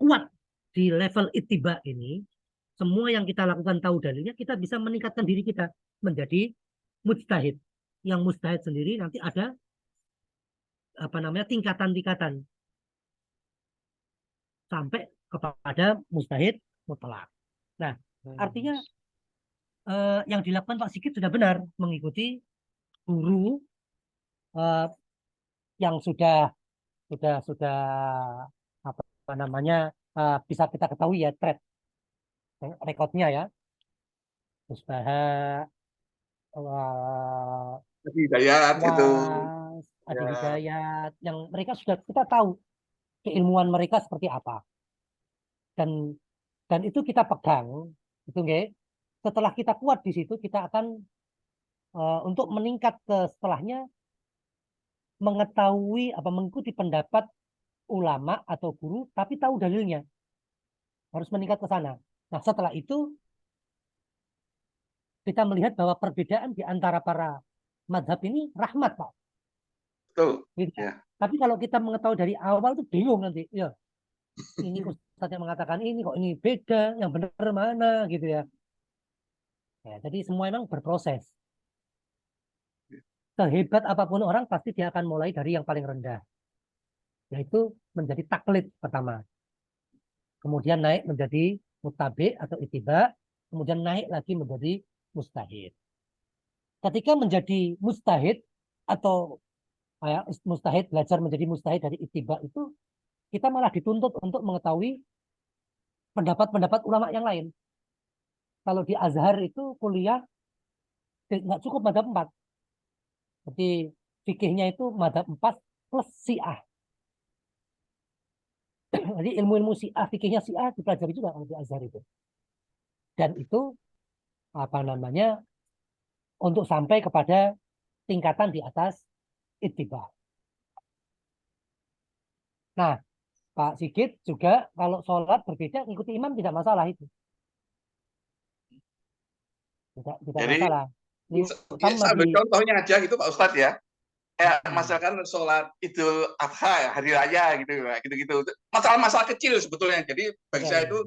kuat di level ittiba ini, semua yang kita lakukan tahu dalilnya, kita bisa meningkatkan diri kita menjadi mujtahid. Yang mujtahid sendiri nanti ada tingkatan-tingkatan sampai kepada mujtahid mutlak. Nah, artinya yang dilakukan Pak Sigit sudah benar, mengikuti guru yang sudah bisa kita ketahui ya track rekodnya ya. Musbaha, Adi Hidayat itu. Adi Hidayat, yang mereka sudah kita tahu keilmuan mereka seperti apa. Dan itu kita pegang, itu nggih. Setelah kita kuat di situ, kita akan untuk meningkat ke setelahnya mengikuti pendapat ulama atau guru, tapi tahu dalilnya. Harus meningkat ke sana. Nah, setelah itu kita melihat bahwa perbedaan di antara para madhab ini rahmat, Pak. Betul. Gitu. Ya. Tapi kalau kita mengetahui dari awal itu bingung nanti. Ya, ini Ustadz yang mengatakan ini, kok ini beda, yang benar mana gitu ya. Ya, jadi semua memang berproses. Sehebat apapun orang, pasti dia akan mulai dari yang paling rendah. Yaitu menjadi taklid pertama. Kemudian naik menjadi muttabi atau ittiba. Kemudian naik lagi menjadi mustahid. Ketika menjadi mustahid atau mustahid, belajar menjadi mustahid dari ittiba itu, kita malah dituntut untuk mengetahui pendapat-pendapat ulama yang lain. Kalau di Azhar itu kuliah nggak cukup madzhab 4. Seperti fikihnya itu madzhab 4 plus Syiah. Jadi ilmu-ilmu Syiah, fikihnya Syiah dipelajari juga di Azhar itu. Dan itu untuk sampai kepada tingkatan di atas ittiba. Nah, Pak Sigit juga kalau sholat berbeda ikuti imam tidak masalah itu. Tidak Jadi, masalah. sambil contohnya aja gitu Pak Ustadz ya. Kayak misalkan sholat Idul Adha ya, hari raya gitu. Masalah-masalah kecil sebetulnya. Jadi bagi saya itu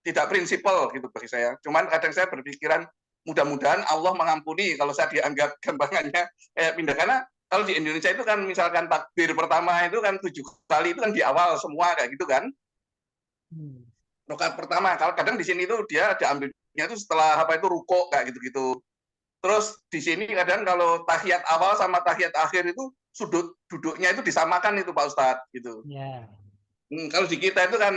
tidak prinsipal gitu bagi saya. Cuman kadang saya berpikiran mudah-mudahan Allah mengampuni kalau saya dianggap gampangannya kayak pindah, karena kalau di Indonesia itu kan misalkan takbir pertama itu kan 7 kali itu kan di awal semua kayak gitu kan. Rakaat pertama, kalau kadang di sini itu dia diambilnya itu setelah ruko kayak gitu-gitu. Terus di sini kadang kalau tahiyat awal sama tahiyat akhir itu sudut duduknya itu disamakan itu Pak Ustadz gitu. Yeah. Kalau di kita itu kan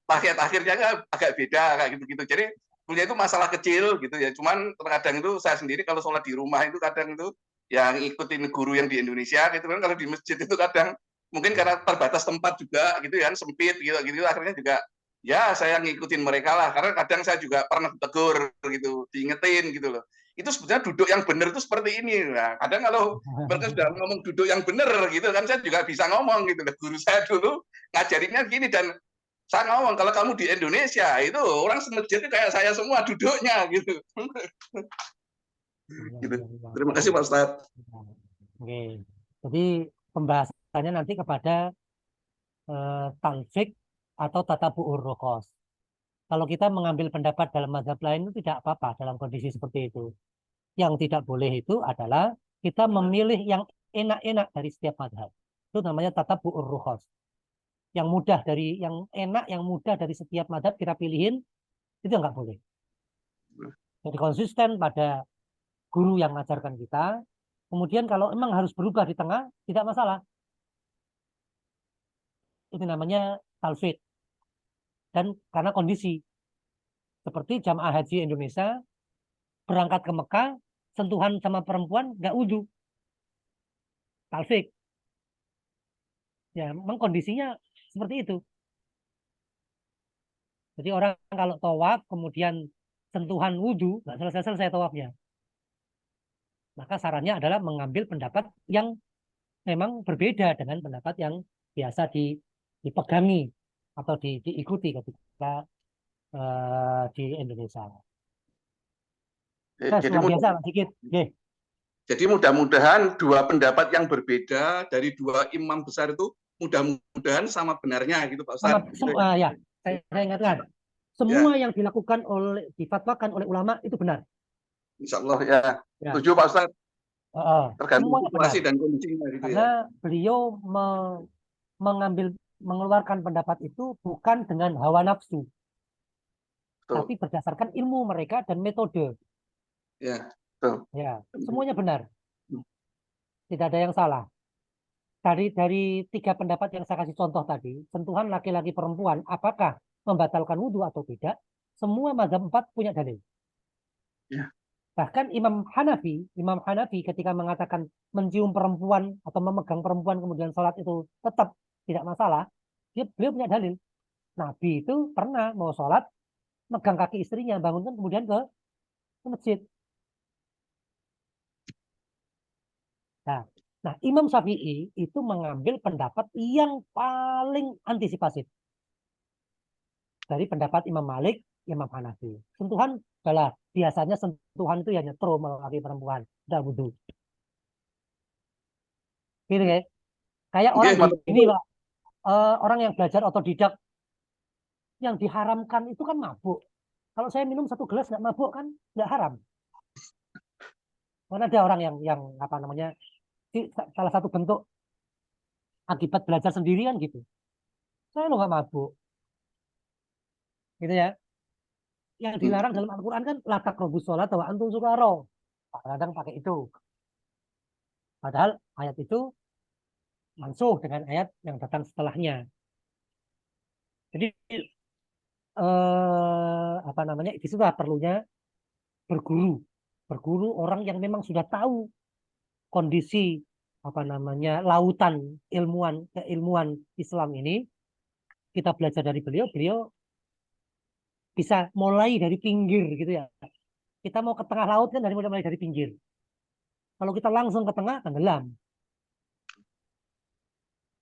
tahiyat akhirnya agak beda kayak gitu-gitu. Jadi punya itu masalah kecil gitu ya. Cuman terkadang itu saya sendiri kalau sholat di rumah itu kadang itu yang ikutin guru yang di Indonesia gitu kan. Kalau di masjid itu kadang mungkin karena terbatas tempat juga gitu ya, sempit gitu akhirnya juga ya saya ngikutin mereka lah. Karena kadang saya juga pernah tegur gitu, diingetin gitu loh. Itu sebenarnya duduk yang benar itu seperti ini. Nah, kadang kalau mereka sudah ngomong duduk yang benar gitu kan, saya juga bisa ngomong gitu. Guru saya dulu ngajarinnya gini, dan saya ngomong kalau kamu di Indonesia itu orang semasjid itu kayak saya semua duduknya gitu. Gitu. Terima kasih Pak Ustadz. Oke. Jadi pembahasannya nanti kepada talfik atau tatabu'ur rukhas. Kalau kita mengambil pendapat dalam mazhab lain itu tidak apa-apa dalam kondisi seperti itu. Yang tidak boleh itu adalah kita memilih yang enak-enak dari setiap mazhab. Itu namanya tatabu'ur rukhas. Yang mudah dari yang enak, yang mudah dari setiap mazhab kita pilihin, itu nggak boleh. Jadi konsisten pada guru yang mengajarkan kita. Kemudian kalau emang harus berubah di tengah, tidak masalah. Itu namanya talfid. Dan karena kondisi. Seperti jamaah haji Indonesia, berangkat ke Mekah, sentuhan sama perempuan, nggak wudu. Talfid. Ya, memang kondisinya seperti itu. Jadi orang kalau tawaf, kemudian sentuhan wudu, nggak selesai-selesai tawafnya. Maka sarannya adalah mengambil pendapat yang memang berbeda dengan pendapat yang biasa dipegangi atau diikuti ketika di Indonesia. Nah, Jadi luar biasa, Pak Sigit. Jadi mudah-mudahan dua pendapat yang berbeda dari dua imam besar itu mudah-mudahan sama benarnya gitu Pak Ustadz. Ya, saya ingatkan. Semua yang dilakukan difatwakan oleh ulama itu benar. Insya Allah ya. Setuju Pak Ustadz. Tergantung situasi dan kondisinya gitu. Karena beliau mengeluarkan pendapat itu bukan dengan hawa nafsu. Betul. Tapi berdasarkan ilmu mereka dan metode. Ya, betul. Ya, semuanya benar. Tidak ada yang salah. Dari 3 pendapat yang saya kasih contoh tadi, sentuhan laki-laki perempuan, apakah membatalkan wudhu atau tidak? Semua mazhab 4 punya dalil. Ya. Bahkan Imam Hanafi ketika mengatakan mencium perempuan atau memegang perempuan kemudian sholat itu tetap tidak masalah, beliau punya dalil. Nabi itu pernah mau sholat, megang kaki istrinya, bangunkan kemudian ke masjid. Nah, Imam Syafi'i itu mengambil pendapat yang paling antisipasif dari pendapat Imam Malik, Imam Hanafi. Sentuhan adalah biasanya sentuhan itu ya nyetrum laki perempuan, udah wudhu. Gitu ya. Kayak orang ini Pak, orang yang belajar otodidak yang diharamkan itu kan mabuk. Kalau saya minum 1 gelas nggak mabuk kan nggak haram. Karena ada orang yang apa namanya, salah satu bentuk akibat belajar sendirian gitu. Saya lo nggak mabuk. Gitu ya. Yang dilarang dalam Al-Quran kan la taqrabus sholat wa antum sukara. Kadang pakai itu. Padahal ayat itu mansuh dengan ayat yang datang setelahnya. Jadi apa namanya? Disitulah perlunya berguru orang yang memang sudah tahu kondisi apa namanya lautan keilmuan Islam ini. Kita belajar dari beliau bisa mulai dari pinggir gitu ya. Kita mau ke tengah laut kan mulai dari pinggir. Kalau kita langsung ke tengah tenggelam.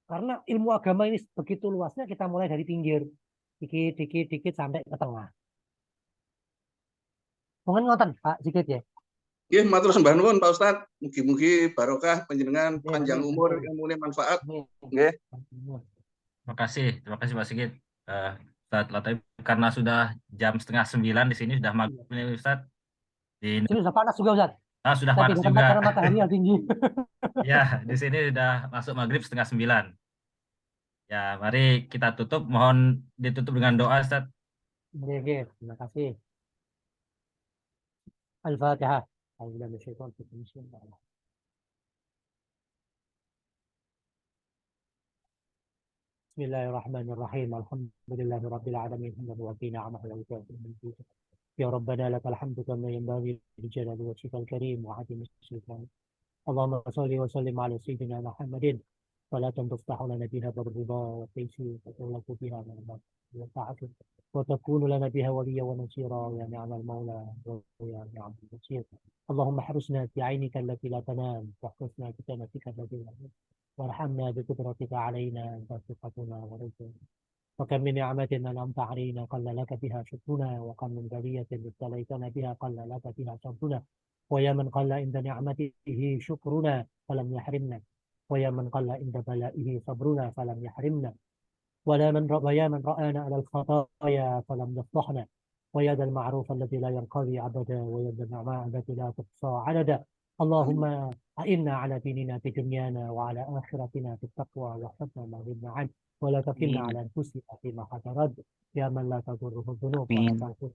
Karena ilmu agama ini begitu luasnya, kita mulai dari pinggir, dikit sampai ke tengah. Mungkin ngoten Pak Sigit ya. Nggih, matur sembah nuwun Pak Ustadz. Mugi-mugi barokah panjenengan, panjang umur, ilmu manfaat. Nggih. Terima kasih Pak Sigit. Ustadz Lataif, karena sudah jam 8:30 di sini sudah maghrib ini Ustadz. Ini sudah panas juga Ustadz. Sudah panas juga. Karena matahari yang tinggi. Ya, di sini sudah masuk maghrib 8:30. Ya, mari kita tutup. Mohon ditutup dengan doa Ustadz. Oke, terima kasih. Al-Fatihah. Bismillahirrahmanirrahim. Alhamdulillahirabbil alamin. Hamdan wa ni'amahu wa tawakkul. Ya Rabbana lakal hamdu kama yanbaghi li jalali wajhikal karim wa 'azimi sultanik. Allahumma shalli wa sallim ala sayyidina Muhammadin صلاة تفتح لنا بها باب الرضا والتيسير وتغلق بها من المنفعة وتكون لنا بها وليا ونصيرا يا نعم المولى ويا نعم النصير. اللهم احرسنا في عينك التي لا تنام واحرسنا بجنتك التي لا تنام وارحمنا بقدرتك علينا انت ثقتنا ورزقنا. وكم من نعمة أنعمت علينا قل لك بها شكرنا وكم من بلية ابتليتنا بها قل لك بها صبرنا. ويا من قل عند نعمته شكرنا فلم يحرمنا ويا من قل عند بلائه صبرنا فلم يحرمنا. ويا من رآنا على الخطايا فلم يفضحنا، ويد المعروف الذي لا ينقضي أبدا، ويد النعماء التي لا تحصى عددا. اللهم أئنا على ديننا في دنيانا وعلى آخرتنا في التقوى، واحفظنا ما غبنا عنه، ولا تكلنا آمين على أنفسنا فيما حضرت، يا من لا تضره الذنوب ولا آمين تنقص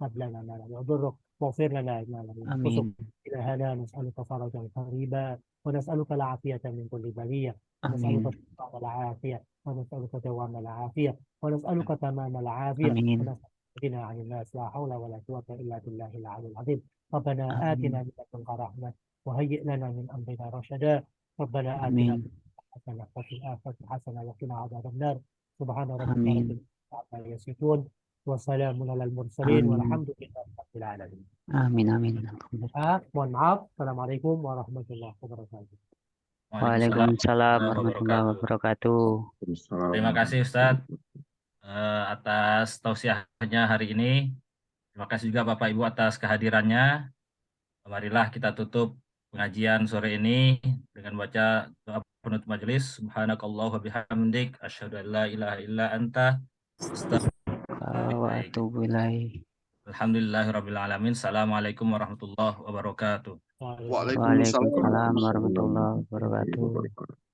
هب لنا ما لم يضرك، واغفر لنا ما لم ينقصك. آمين إلهنا نسألك فرجا قريبا، ونسألك العافية من كل بلية، ونسألك آمين الشفاء والعافية، ونسألك دوام العافية، ونسألك تمام العافية، آمين ونسألك غنى عن الناس، لا حول ولا قوة إلا بالله العلي العظيم. ربنا آتنا آمين من لدنك رحمة وهيئ لنا من أمرنا رشدا. ربنا آتنا في آمين الدنيا حسنة وفي الآخرة حسنة وقنا عذاب النار. سبحان ربك رب آمين العزة عما يصفون، وسلام على المرسلين، آمين والحمد لله رب العالمين. آمين آمين الحمد لله. Mohon maaf. Assalamualaikum warahmatullahi wabarakatuh. Waalaikumsalam Waalaikumsalam warahmatullahi warahmatullahi wabarakatuh. wabarakatuh. Terima kasih Ustadz atas tausiahnya hari ini. Terima kasih juga Bapak Ibu atas kehadirannya. Marilah kita tutup pengajian sore ini dengan baca doa penutup majelis. Subhanakallah wa bihamdik asyhadu an la ilaha illa anta astaghfiruka Wa atubu ilaih. Alhamdulillahirabbil alamin. Assalamualaikum warahmatullahi wabarakatuh. Waalaikumsalam Waalaikumsalam warahmatullahi wabarakatuh. wabarakatuh.